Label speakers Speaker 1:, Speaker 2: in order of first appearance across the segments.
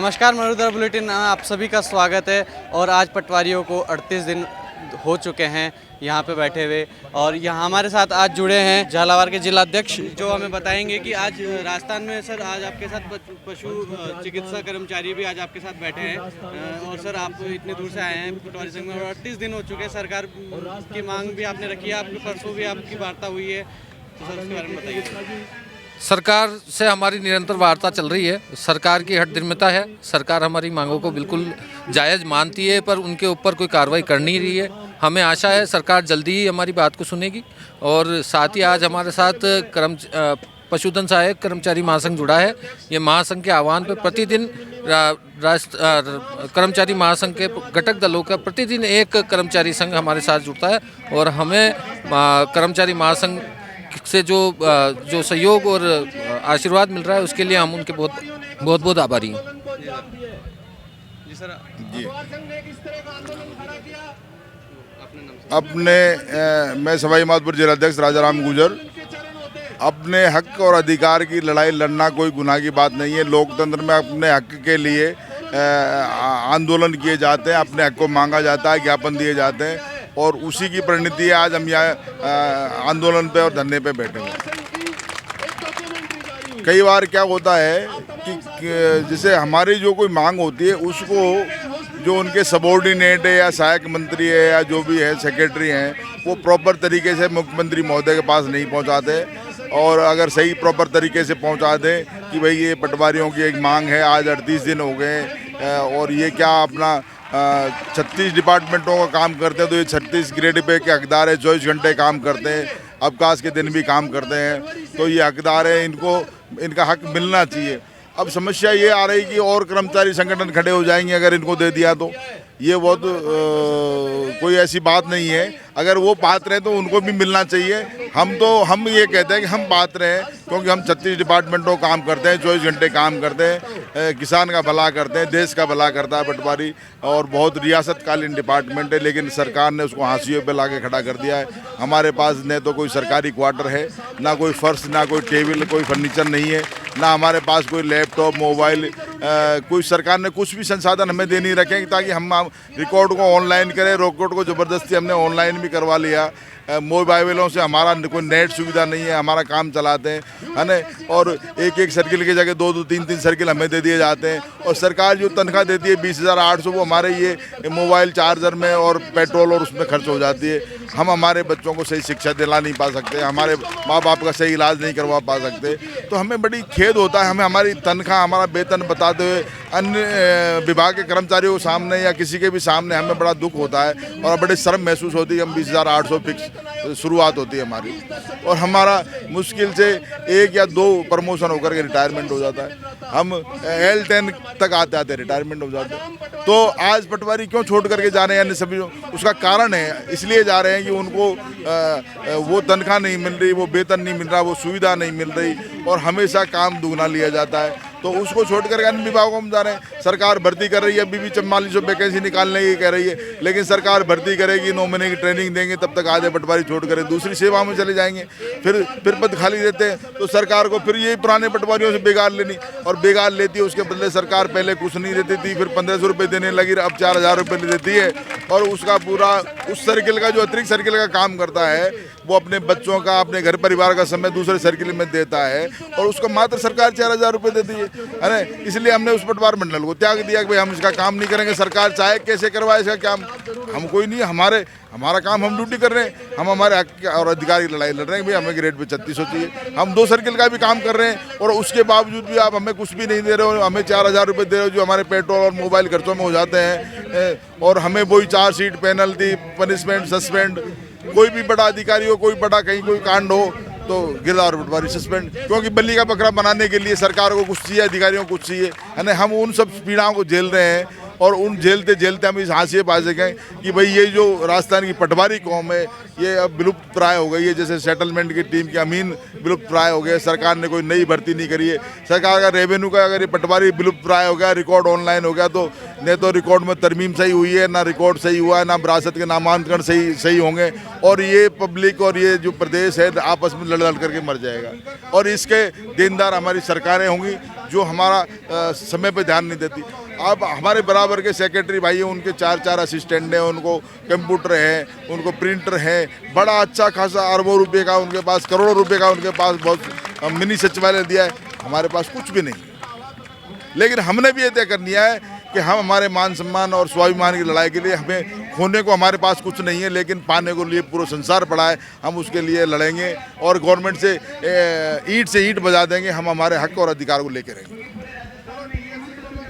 Speaker 1: नमस्कार, मरुधर बुलेटिन में आप सभी का स्वागत है। और आज पटवारियों को 38 दिन हो चुके हैं यहाँ पे बैठे हुए, और यहाँ हमारे साथ आज जुड़े हैं झालावाड़ के जिलाध्यक्ष, जो हमें बताएंगे कि आज राजस्थान में सर आज आपके साथ पशु चिकित्सा कर्मचारी भी आज आपके साथ बैठे हैं। और सर आप इतनी दूर से आए हैं पटवारी संघ में, और 38 दिन हो चुके हैं। सरकार की मांग भी आपने रखी है, आपके परसों भी आपकी वार्ता हुई है, तो सर उसके बारे में बताइए।
Speaker 2: सरकार से हमारी निरंतर वार्ता चल रही है। सरकार की हठधर्मिता है। सरकार हमारी मांगों को बिल्कुल जायज़ मानती है, पर उनके ऊपर कोई कार्रवाई कर नहीं रही है। हमें आशा है सरकार जल्दी ही हमारी बात को सुनेगी। और साथ ही आज हमारे साथ पशुधन सहायक कर्मचारी महासंघ जुड़ा है। ये महासंघ के आह्वान पर प्रतिदिन कर्मचारी महासंघ के घटक दलों का प्रतिदिन एक कर्मचारी संघ हमारे साथ जुड़ता है, और हमें कर्मचारी महासंघ से जो सहयोग और आशीर्वाद मिल रहा है उसके लिए हम उनके बहुत आभारी हैं।
Speaker 1: जी सर।
Speaker 3: जी मैं सवाई माधोपुर जिलाध्यक्ष राजाराम गुजर। अपने हक और अधिकार की लड़ाई लड़ना कोई गुनाह की बात नहीं है। लोकतंत्र में अपने हक के लिए आंदोलन किए जाते हैं, अपने हक को मांगा जाता है, ज्ञापन दिए जाते हैं, और उसी की परिणति है आज हम यहाँ आंदोलन पे और धरने पे बैठे हैं। कई बार क्या होता है कि जैसे हमारी जो कोई मांग होती है उसको जो उनके सबॉर्डिनेट है या सहायक मंत्री है या जो भी है सेक्रेटरी हैं, वो प्रॉपर तरीके से मुख्यमंत्री महोदय के पास नहीं पहुँचाते। और अगर सही प्रॉपर तरीके से पहुँचा दें कि भाई ये पटवारियों की एक मांग है, आज 38 दिन हो गए और ये क्या अपना 36 डिपार्टमेंटों का काम करते हैं, तो ये 36 ग्रेड पे के हकदार है, 24 घंटे काम करते हैं, अवकाश के दिन भी काम करते हैं, तो ये हकदार है, इनको इनका हक मिलना चाहिए। अब समस्या ये आ रही कि और कर्मचारी संगठन खड़े हो जाएंगे अगर इनको दे दिया तो। ये बहुत कोई ऐसी बात नहीं है। अगर वो पात्र हैं तो उनको भी मिलना चाहिए। हम ये कहते हैं कि हम पात्र हैं क्योंकि हम 36 डिपार्टमेंटों काम करते हैं, 24 घंटे काम करते हैं, किसान का भला करते हैं, देश का भला करता है पटवारी, और बहुत रियासतकालीन डिपार्टमेंट है। लेकिन सरकार ने उसको हाशिए पे ला के खड़ा कर दिया है। हमारे पास न तो कोई सरकारी क्वार्टर है, ना कोई फर्श, ना कोई टेबल, कोई फर्नीचर नहीं है, ना हमारे पास कोई लैपटॉप, मोबाइल, कोई सरकार ने कुछ भी संसाधन हमें दे नहीं रखे ताकि हम रिकॉर्ड को ऑनलाइन करें। रिकॉर्ड को ज़बरदस्ती हमने ऑनलाइन भी करवा लिया। मोबाइलों से हमारा कोई नेट सुविधा नहीं है, हमारा काम चलाते हैं, है ना। और एक सर्किल की जगह 2-2, 3-3 सर्किल हमें दे दिए जाते हैं। और सरकार जो तनख्वाह देती है 20,800, वो हमारे ये मोबाइल चार्जर में और पेट्रोल और उसमें खर्च हो जाती है। हम हमारे बच्चों को सही शिक्षा दिला नहीं पा सकते, हमारे माँ बाप का सही इलाज नहीं करवा पा सकते। तो हमें बड़ी खेद होता है। हमें हमारी तनख्वाह, हमारा वेतन बताते हुए अन्य विभाग के कर्मचारियों के सामने या किसी के भी सामने हमें बड़ा दुख होता है और बड़ी शर्म महसूस होती है। हम 20,800 फिक्स शुरुआत होती है हमारी, और हमारा मुश्किल से 1 या 2 प्रमोशन होकर के रिटायरमेंट हो जाता है। हम L10 तक आते रिटायरमेंट हो जाते हैं। तो आज पटवारी क्यों छोड़ करके जा रहे हैं अन्य सभी, उसका कारण है, इसलिए जा रहे हैं कि उनको वो तनख्वाह नहीं मिल रही, वो वेतन नहीं मिल रहा, वो सुविधा नहीं मिल रही, और हमेशा काम दुगना लिया जाता है। तो उसको छोड़ कर अन्य विभागों में जा रहे हैं। सरकार भर्ती कर रही है, अभी भी 4400 वैकेंसी निकालने की कह रही है, लेकिन सरकार भर्ती करेगी, 9 महीने की ट्रेनिंग देंगे, तब तक आधे पटवारी छोड़ कर दूसरी सेवा में चले जाएंगे। फिर पद खाली देते हैं, तो सरकार को फिर ये पुराने पटवारियों से बेगार लेनी, और बेगार लेती है। उसके बदले सरकार पहले कुछ नहीं देती थी, फिर 1500 रुपये देने लगी, अब 4000 रुपये देती है। और उसका पूरा उस सर्किल का जो अतिरिक्त सर्किल का काम करता है, वो अपने बच्चों का, अपने घर परिवार का समय दूसरे सर्किल में देता है, और उसको मात्र सरकार 4000 रुपये देती है ना। इसलिए हमने उस पटवार मंडल को त्याग दिया कि भाई हम इसका काम नहीं करेंगे। सरकार चाहे कैसे करवाए इसका काम, हम कोई नहीं, हमारा काम, हम ड्यूटी कर रहे हैं, हम हमारे हक और अधिकार की लड़ाई लड़ रहे हैं। भाई हमें ग्रेड पे 3600 चाहिए। हम 2 सर्किल का भी काम कर रहे हैं, और उसके बावजूद भी आप हमें कुछ भी नहीं दे रहे हो। हमें 4000 रुपये दे रहे हो जो हमारे पेट्रोल और मोबाइल खर्चों में हो जाते हैं, और हमें वही चार्जशीट, पेनल्टी, पनिशमेंट, सस्पेंड। कोई भी बड़ा अधिकारी हो, कोई बड़ा कहीं कोई कांड हो तो गिरदावर पटवारी सस्पेंड, क्योंकि बल्ली का बकरा बनाने के लिए सरकार को कुछ चाहिए, अधिकारियों को कुछ चाहिए, है ना। हम उन सब पीड़ाओं को झेल रहे हैं, और उन झेलते हम इस हाशिए पा सकें कि भाई ये जो राजस्थान की पटवारी कौम है, ये अब विलुप्त प्राय हो गई है। जैसे सेटलमेंट की टीम के अमीन विलुप्त प्राय हो गए, सरकार ने कोई नई भर्ती नहीं करी है। सरकार का रेवेन्यू का अगर ये पटवारी विलुप्त प्राय हो गया, रिकॉर्ड ऑनलाइन हो गया, तो न तो रिकॉर्ड में तरमीम सही हुई है, ना रिकॉर्ड सही हुआ है, ना विरासत के नामांकन सही होंगे, और ये पब्लिक और ये जो प्रदेश है आपस में लड़ करके मर जाएगा। और इसके देनदार हमारी सरकारें होंगी जो हमारा समय पे ध्यान नहीं देती। अब हमारे बराबर के सेक्रेटरी भाई हैं, उनके 4 असिस्टेंट हैं, उनको कंप्यूटर है, उनको प्रिंटर है, बड़ा अच्छा खासा अरबों रुपए का उनके पास, करोड़ों रुपए का उनके पास बहुत मिनी सचिवालय दिया है। हमारे पास कुछ भी नहीं। लेकिन हमने भी ये तय कर लिया है कि हम हमारे मान सम्मान और स्वाभिमान की लड़ाई के लिए, हमें खोने को हमारे पास कुछ नहीं है लेकिन पाने को लिए पूरा संसार पड़ा है, हम उसके लिए लड़ेंगे और गवर्नमेंट से ईंट बजा देंगे। हम हमारे हक और अधिकार को लेकर रहेंगे।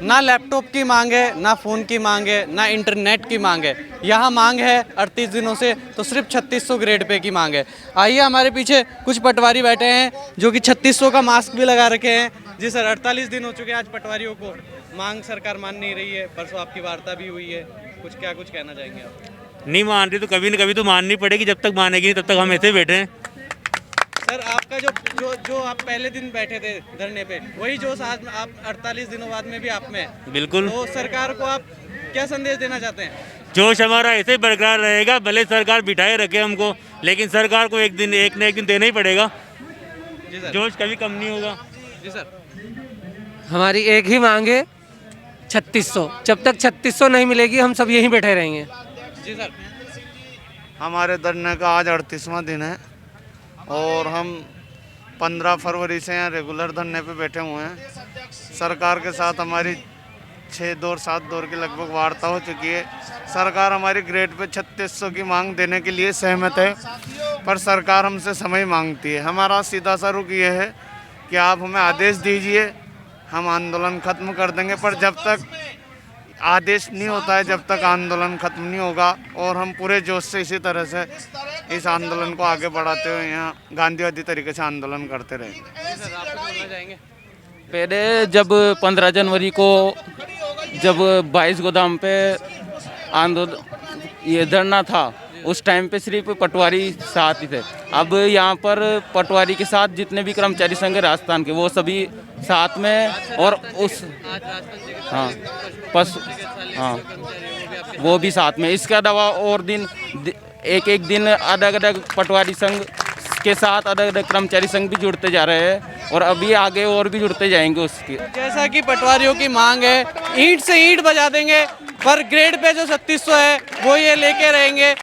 Speaker 1: ना लैपटॉप की मांग है, ना फ़ोन की मांग है, ना इंटरनेट की मांग है। यहाँ मांग है 38 दिनों से तो सिर्फ 3600 ग्रेड पे की मांग है। आइए, हमारे पीछे कुछ पटवारी बैठे हैं जो कि 3600 का मास्क भी लगा रखे हैं। जी सर, 48 दिन हो चुके हैं आज पटवारियों को, मांग सरकार मान नहीं रही है। परसों आपकी वार्ता भी हुई है, कुछ कहना चाहेंगे आप?
Speaker 4: नहीं मान रही तो कभी न कभी तो माननी पड़ेगी, जब तक मानेगी नहीं तब तक हम ऐसे बैठे हैं।
Speaker 1: सर, आपका जो आप पहले दिन बैठे थे धरने पे, वही जोश आज आप 48 दिनों बाद में भी आप में है।
Speaker 4: बिल्कुल।
Speaker 1: तो सरकार को आप क्या संदेश देना चाहते हैं?
Speaker 4: जोश हमारा ऐसे ही बरकरार रहेगा, भले सरकार बिठाए रखे हमको, लेकिन सरकार को एक न एक दिन देना ही पड़ेगा।
Speaker 1: जी सर।
Speaker 4: जोश कभी कम नहीं होगा।
Speaker 1: जी सर।
Speaker 5: हमारी एक ही मांग है 3600। जब तक 3600 नहीं मिलेगी हम सब यहीं बैठे रहेंगे।
Speaker 1: जी सर।
Speaker 6: हमारे धरने का आज 38वां दिन है और हम 15 फरवरी से यहाँ रेगुलर धरने पे बैठे हुए हैं। सरकार के साथ हमारी 6 दौर 7 दौर की लगभग वार्ता हो चुकी है। सरकार हमारी ग्रेड पे 3600 की मांग देने के लिए सहमत है, पर सरकार हमसे समय मांगती है। हमारा सीधा सा रुख ये है कि आप हमें आदेश दीजिए, हम आंदोलन खत्म कर देंगे। पर जब तक आदेश नहीं होता है, जब तक आंदोलन खत्म नहीं होगा, और हम पूरे जोश से इसी तरह से इस आंदोलन को आगे बढ़ाते हुए यहाँ गांधीवादी तरीके से आंदोलन करते रहेंगे।
Speaker 1: जी सर, आप कुछ बोलना चाहेंगे?
Speaker 7: पहले जब 15 जनवरी को जब 22 गोदाम पे आंदोलन ये धरना था, उस टाइम पे सिर्फ पटवारी साथ ही थे। अब यहाँ पर पटवारी के साथ जितने भी कर्मचारी संघ है राजस्थान के, वो सभी साथ में, और उस हाँ वो भी साथ में। इसके अलावा और दिन एक दिन अलग अलग पटवारी संघ के साथ अलग अलग कर्मचारी संघ भी जुड़ते जा रहे हैं, और अभी आगे और भी जुड़ते जाएंगे उसके।
Speaker 1: जैसा कि पटवारियों की मांग है, ईंट से ईंट बजा देंगे, पर ग्रेड पे जो 3600 है वो ये लेके रहेंगे।